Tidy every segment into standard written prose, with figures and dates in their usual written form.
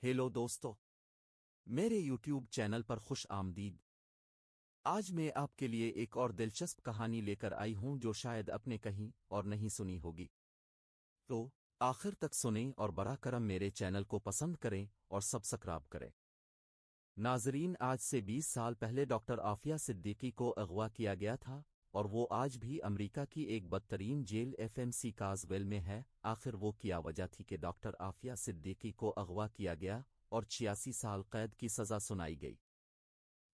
Hello دوستو، میرے YouTube channel پر خوش آمدید۔ آج میں آپ کے لیے ایک اور دلچسپ کہانی لے کر آئی ہوں جو شاید اپنے کہیں اور نہیں سنی ہوگی۔ تو آخر تک سنیں اور براہ کرم میرے چینل کو پسند کریں اور سبسکرائب کریں۔ ناظرین، آج سے 20 سال پہلے ڈاکٹر عافیہ صدیقی کو اغوا کیا گیا تھا اور وہ آج بھی امریکہ کی ایک بدترین جیل FMC کازویل میں ہے۔ آخر وہ کیا وجہ تھی کہ ڈاکٹر عافیہ صدیقی کو اغوا کیا گیا اور 86 سال قید کی سزا سنائی گئی؟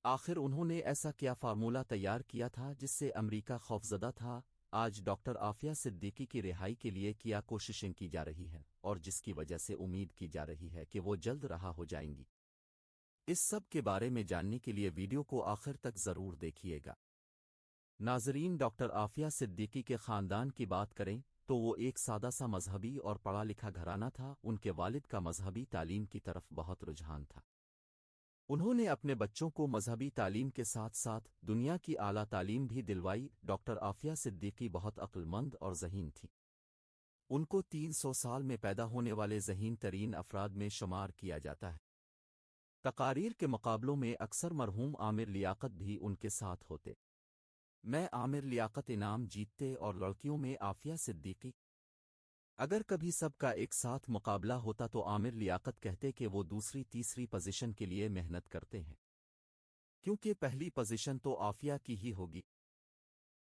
آخر انہوں نے ایسا کیا فارمولہ تیار کیا تھا جس سے امریکہ خوفزدہ تھا؟ آج ڈاکٹر عافیہ صدیقی کی رہائی کے لیے کیا کوششیں کی جا رہی ہیں اور جس کی وجہ سے امید کی جا رہی ہے کہ وہ جلد رہا ہو جائیں گی؟ اس سب کے بارے میں جاننے کے لیے ویڈیو کو آخر تک ضرور دیکھیے گا۔ ناظرین، ڈاکٹر عافیہ صدیقی کے خاندان کی بات کریں تو وہ ایک سادہ سا مذہبی اور پڑھا لکھا گھرانہ تھا۔ ان کے والد کا مذہبی تعلیم کی طرف بہت رجحان تھا۔ انہوں نے اپنے بچوں کو مذہبی تعلیم کے ساتھ ساتھ دنیا کی اعلیٰ تعلیم بھی دلوائی۔ ڈاکٹر عافیہ صدیقی بہت عقل مند اور ذہین تھی۔ ان کو 300 سال میں پیدا ہونے والے ذہین ترین افراد میں شمار کیا جاتا ہے۔ تقاریر کے مقابلوں میں اکثر مرحوم عامر لیاقت بھی ان کے ساتھ ہوتے۔ میں عامر لیاقت انعام جیتتے اور لڑکیوں میں عافیہ صدیقی۔ اگر کبھی سب کا ایک ساتھ مقابلہ ہوتا تو عامر لیاقت کہتے کہ وہ دوسری تیسری پوزیشن کے لیے محنت کرتے ہیں، کیونکہ پہلی پوزیشن تو عافیہ کی ہی ہوگی۔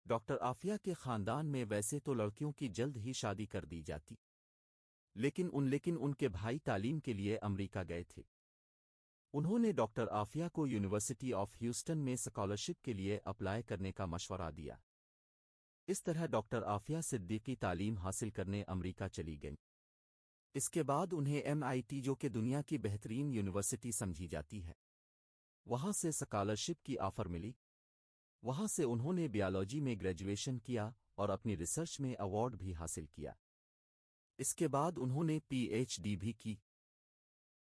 ڈاکٹر عافیہ کے خاندان میں ویسے تو لڑکیوں کی جلد ہی شادی کر دی جاتی، لیکن ان کے بھائی تعلیم کے لیے امریکہ گئے تھے۔ انہوں نے ڈاکٹر عافیہ کو یونیورسٹی آف ہیوسٹن میں اسکالرشپ کے لیے اپلائی کرنے کا مشورہ دیا۔ اس طرح ڈاکٹر عافیہ صدیقی تعلیم حاصل کرنے امریکہ چلی گئیں۔ اس کے بعد انہیں MIT، جو کہ دنیا کی بہترین یونیورسٹی سمجھی جاتی ہے، وہاں سے اسکالرشپ کی آفر ملی۔ وہاں سے انہوں نے بیالوجی میں گریجویشن کیا اور اپنی ریسرچ میں ایوارڈ بھی حاصل کیا۔ اس کے بعد انہوں نے PhD بھی کی۔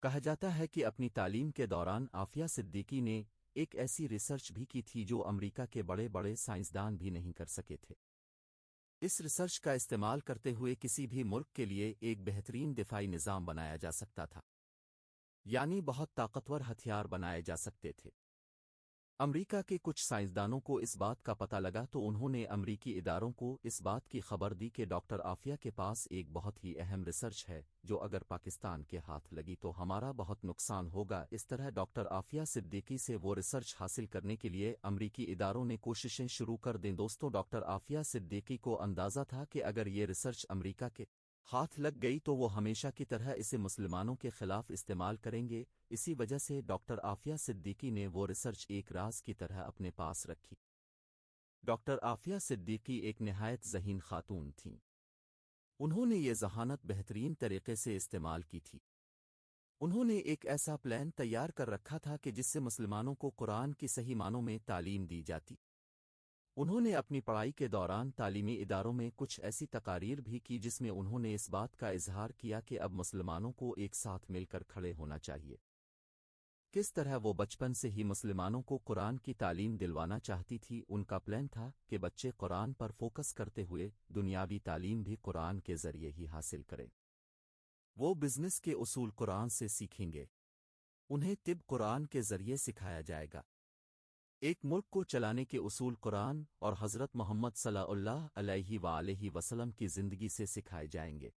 کہا جاتا ہے کہ اپنی تعلیم کے دوران عافیہ صدیقی نے ایک ایسی ریسرچ بھی کی تھی جو امریکہ کے بڑے بڑے سائنسدان بھی نہیں کر سکے تھے۔ اس ریسرچ کا استعمال کرتے ہوئے کسی بھی ملک کے لیے ایک بہترین دفاعی نظام بنایا جا سکتا تھا، یعنی بہت طاقتور ہتھیار بنائے جا سکتے تھے۔ امریکہ کے کچھ سائنسدانوں کو اس بات کا پتہ لگا تو انہوں نے امریکی اداروں کو اس بات کی خبر دی کہ ڈاکٹر عافیہ کے پاس ایک بہت ہی اہم ریسرچ ہے جو اگر پاکستان کے ہاتھ لگی تو ہمارا بہت نقصان ہوگا۔ اس طرح ڈاکٹر عافیہ صدیقی سے وہ ریسرچ حاصل کرنے کے لیے امریکی اداروں نے کوششیں شروع کر دیں۔ دوستوں، ڈاکٹر عافیہ صدیقی کو اندازہ تھا کہ اگر یہ ریسرچ امریکہ کے ہاتھ لگ گئی تو وہ ہمیشہ کی طرح اسے مسلمانوں کے خلاف استعمال کریں گے۔ اسی وجہ سے ڈاکٹر عافیہ صدیقی نے وہ ریسرچ ایک راز کی طرح اپنے پاس رکھی۔ ڈاکٹر عافیہ صدیقی ایک نہایت ذہین خاتون تھیں۔ انہوں نے یہ ذہانت بہترین طریقے سے استعمال کی تھی۔ انہوں نے ایک ایسا پلان تیار کر رکھا تھا کہ جس سے مسلمانوں کو قرآن کی صحیح معنوں میں تعلیم دی جاتی۔ انہوں نے اپنی پڑھائی کے دوران تعلیمی اداروں میں کچھ ایسی تقاریر بھی کی جس میں انہوں نے اس بات کا اظہار کیا کہ اب مسلمانوں کو ایک ساتھ مل کر کھڑے ہونا چاہیے۔ کس طرح وہ بچپن سے ہی مسلمانوں کو قرآن کی تعلیم دلوانا چاہتی تھی۔ ان کا پلان تھا کہ بچے قرآن پر فوکس کرتے ہوئے دنیاوی تعلیم بھی قرآن کے ذریعے ہی حاصل کریں۔ وہ بزنس کے اصول قرآن سے سیکھیں گے، انہیں طب قرآن کے ذریعے سکھایا جائے گا، ایک ملک کو چلانے کے اصول قرآن اور حضرت محمد صلی اللہ علیہ وآلہ وسلم کی زندگی سے سکھائے جائیں گے۔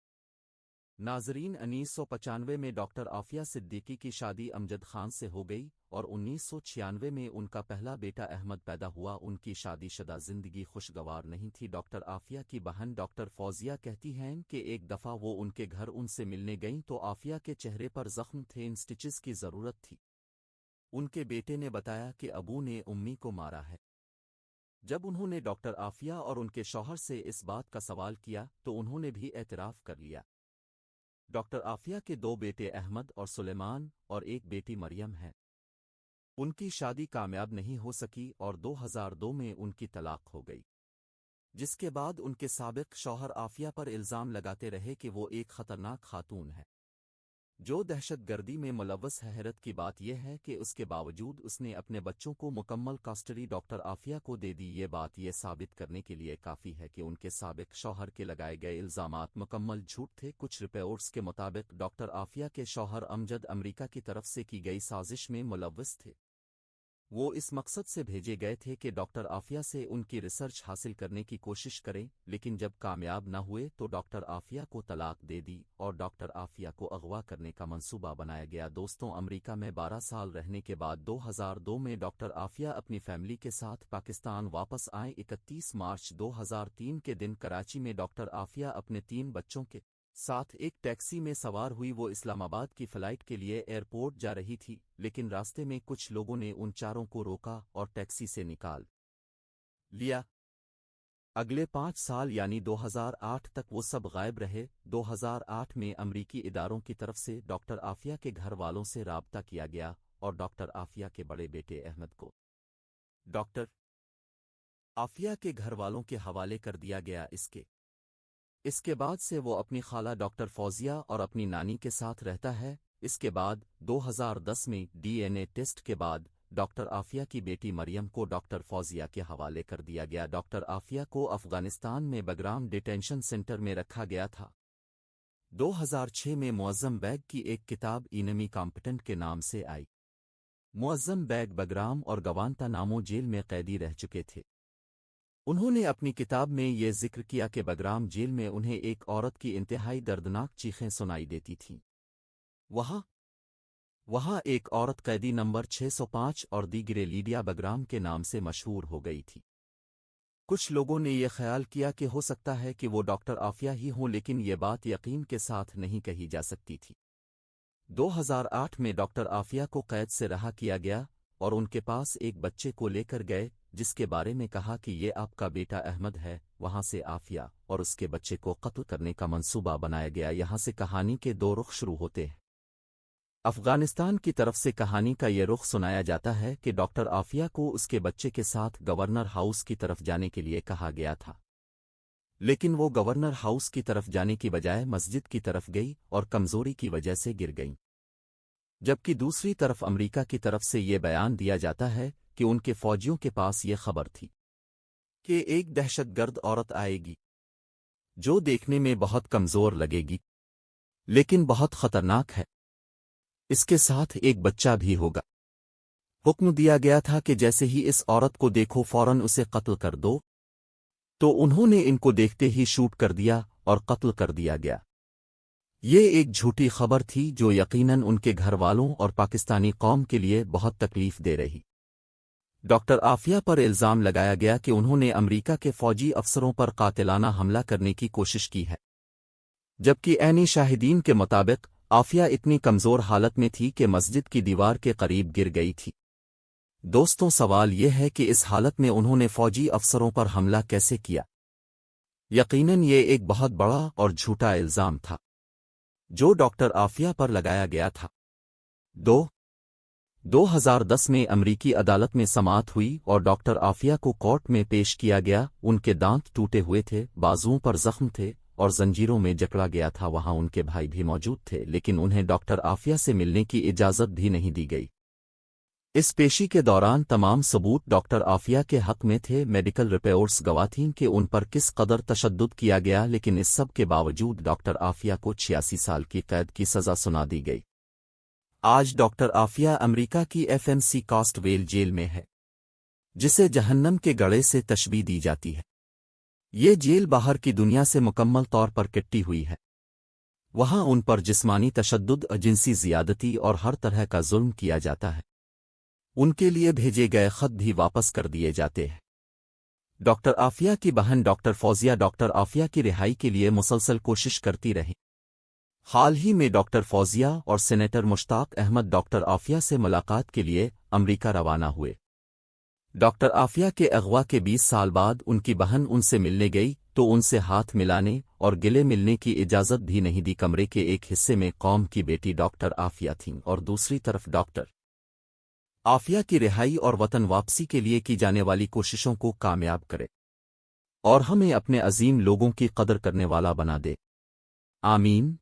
ناظرین، 1995 میں ڈاکٹر عافیہ صدیقی کی شادی امجد خان سے ہو گئی اور 1996 میں ان کا پہلا بیٹا احمد پیدا ہوا۔ ان کی شادی شدہ زندگی خوشگوار نہیں تھی۔ ڈاکٹر عافیہ کی بہن ڈاکٹر فوزیہ کہتی ہیں کہ ایک دفعہ وہ ان کے گھر ان سے ملنے گئیں تو عافیہ کے چہرے پر زخم تھے، سٹچز کی ضرورت تھی۔ ان کے بیٹے نے بتایا کہ ابو نے امی کو مارا ہے۔ جب انہوں نے ڈاکٹر عافیہ اور ان کے شوہر سے اس بات کا سوال کیا تو انہوں نے بھی اعتراف کر لیا۔ ڈاکٹر عافیہ کے 2 بیٹے احمد اور سلیمان اور ایک بیٹی مریم ہیں۔ ان کی شادی کامیاب نہیں ہو سکی اور 2002 میں ان کی طلاق ہو گئی، جس کے بعد ان کے سابق شوہر عافیہ پر الزام لگاتے رہے کہ وہ ایک خطرناک خاتون ہے۔ جو دہشت گردی میں ملوث ہے۔ حیرت کی بات یہ ہے کہ اس کے باوجود اس نے اپنے بچوں کو مکمل کسٹڈی ڈاکٹر عافیہ کو دے دی۔ یہ بات یہ ثابت کرنے کے لیے کافی ہے کہ ان کے سابق شوہر کے لگائے گئے الزامات مکمل جھوٹ تھے۔ کچھ رپورٹس کے مطابق ڈاکٹر عافیہ کے شوہر امجد امریکہ کی طرف سے کی گئی سازش میں ملوث تھے۔ وہ اس مقصد سے بھیجے گئے تھے کہ ڈاکٹر عافیہ سے ان کی ریسرچ حاصل کرنے کی کوشش کریں، لیکن جب کامیاب نہ ہوئے تو ڈاکٹر عافیہ کو طلاق دے دی اور ڈاکٹر عافیہ کو اغوا کرنے کا منصوبہ بنایا گیا۔ دوستوں، امریکہ میں 12 سال رہنے کے بعد 2002 میں ڈاکٹر عافیہ اپنی فیملی کے ساتھ پاکستان واپس آئیں۔ 31 مارچ 2003 کے دن کراچی میں ڈاکٹر عافیہ اپنے 3 بچوں کے ساتھ ایک ٹیکسی میں سوار ہوئی۔ وہ اسلام آباد کی فلائٹ کے لیے ایئرپورٹ جا رہی تھی، لیکن راستے میں کچھ لوگوں نے ان چاروں کو روکا اور ٹیکسی سے نکال لیا۔ اگلے 5 سال یعنی 2008 تک وہ سب غائب رہے۔ 2008 میں امریکی اداروں کی طرف سے ڈاکٹر عافیہ کے گھر والوں سے رابطہ کیا گیا اور ڈاکٹر عافیہ کے بڑے بیٹے احمد کو ڈاکٹر عافیہ کے گھر والوں کے حوالے کر دیا گیا۔ اس کے بعد سے وہ اپنی خالہ ڈاکٹر فوزیہ اور اپنی نانی کے ساتھ رہتا ہے۔ اس کے بعد 2010 میں DNA ٹیسٹ کے بعد ڈاکٹر عافیہ کی بیٹی مریم کو ڈاکٹر فوزیہ کے حوالے کر دیا گیا۔ ڈاکٹر عافیہ کو افغانستان میں بگرام ڈیٹینشن سینٹر میں رکھا گیا تھا۔ 2006 میں معظم بیگ کی ایک کتاب اینمی کامپٹنٹ کے نام سے آئی۔ معظم بیگ بگرام اور گوانتا نامو جیل میں قیدی رہ چکے تھے۔ انہوں نے اپنی کتاب میں یہ ذکر کیا کہ بگرام جیل میں انہیں ایک عورت کی انتہائی دردناک چیخیں سنائی دیتی تھیں۔ وہاں ایک عورت قیدی نمبر 605 اور دیگرے لیڈیا بگرام کے نام سے مشہور ہو گئی تھی۔ کچھ لوگوں نے یہ خیال کیا کہ ہو سکتا ہے کہ وہ ڈاکٹر عافیہ ہی ہوں، لیکن یہ بات یقین کے ساتھ نہیں کہی جا سکتی تھی۔ 2008 میں ڈاکٹر عافیہ کو قید سے رہا کیا گیا اور ان کے پاس ایک بچے کو لے کر گئے، جس کے بارے میں کہا کہ یہ آپ کا بیٹا احمد ہے۔ وہاں سے عافیہ اور اس کے بچے کو قتل کرنے کا منصوبہ بنایا گیا۔ یہاں سے کہانی کے 2 رخ شروع ہوتے ہیں۔ افغانستان کی طرف سے کہانی کا یہ رخ سنایا جاتا ہے کہ ڈاکٹر عافیہ کو اس کے بچے کے ساتھ گورنر ہاؤس کی طرف جانے کے لیے کہا گیا تھا، لیکن وہ گورنر ہاؤس کی طرف جانے کی بجائے مسجد کی طرف گئی اور کمزوری کی وجہ سے گر گئیں۔ جبکہ دوسری طرف امریکہ کی طرف سے یہ بیان دیا جاتا ہے کہ ان کے فوجیوں کے پاس یہ خبر تھی کہ ایک دہشت گرد عورت آئے گی جو دیکھنے میں بہت کمزور لگے گی لیکن بہت خطرناک ہے۔ اس کے ساتھ ایک بچہ بھی ہوگا۔ حکم دیا گیا تھا کہ جیسے ہی اس عورت کو دیکھو فوراً اسے قتل کر دو، تو انہوں نے ان کو دیکھتے ہی شوٹ کر دیا اور قتل کر دیا گیا۔ یہ ایک جھوٹی خبر تھی جو یقیناً ان کے گھر والوں اور پاکستانی قوم کے لیے بہت تکلیف دے رہی۔ ڈاکٹر عافیہ پر الزام لگایا گیا کہ انہوں نے امریکہ کے فوجی افسروں پر قاتلانہ حملہ کرنے کی کوشش کی ہے، جبکہ عینی شاہدین کے مطابق عافیہ اتنی کمزور حالت میں تھی کہ مسجد کی دیوار کے قریب گر گئی تھی۔ دوستوں، سوال یہ ہے کہ اس حالت میں انہوں نے فوجی افسروں پر حملہ کیسے کیا؟ یقیناً یہ ایک بہت بڑا اور جھوٹا الزام تھا جو ڈاکٹر عافیہ پر لگایا گیا تھا۔ 2010 میں امریکی عدالت میں سماعت ہوئی اور ڈاکٹر عافیہ کو کورٹ میں پیش کیا گیا۔ ان کے دانت ٹوٹے ہوئے تھے، بازوؤں پر زخم تھے اور زنجیروں میں جکڑا گیا تھا۔ وہاں ان کے بھائی بھی موجود تھے، لیکن انہیں ڈاکٹر عافیہ سے ملنے کی اجازت بھی نہیں دی گئی۔ اس پیشی کے دوران تمام ثبوت ڈاکٹر عافیہ کے حق میں تھے۔ میڈیکل رپورٹس گواہی کہ ان پر کس قدر تشدد کیا گیا، لیکن اس سب کے باوجود ڈاکٹر عافیہ کو 86 سال کی قید کی سزا سنا دی گئی۔ آج ڈاکٹر عافیہ امریکہ کی FMC کاسٹ ویل جیل میں ہے، جسے جہنم کے گڑھے سے تشبیہ دی جاتی ہے۔ یہ جیل باہر کی دنیا سے مکمل طور پر کٹی ہوئی ہے۔ وہاں ان پر جسمانی تشدد، جنسی زیادتی اور ہر طرح کا ظلم کیا جاتا ہے۔ ان کے لیے بھیجے گئے خط بھی واپس کر دیے جاتے ہیں۔ ڈاکٹر عافیہ کی بہن ڈاکٹر فوزیہ ڈاکٹر عافیہ کی رہائی کے لیے مسلسل کوشش کرتی رہیں۔ حال ہی میں ڈاکٹر فوزیہ اور سینیٹر مشتاق احمد ڈاکٹر عافیہ سے ملاقات کے لیے امریکہ روانہ ہوئے۔ ڈاکٹر عافیہ کے اغوا کے 20 سال بعد ان کی بہن ان سے ملنے گئی تو ان سے ہاتھ ملانے اور گلے ملنے کی اجازت بھی نہیں دی۔ کمرے کے ایک حصے میں قوم کی بیٹی ڈاکٹر عافیہ تھیں اور دوسری طرف ڈاکٹر عافیہ کی رہائی اور وطن واپسی کے لیے کی جانے والی کوششوں کو کامیاب کرے اور ہمیں اپنے عظیم لوگوں کی قدر کرنے والا بنا دے۔ آمین۔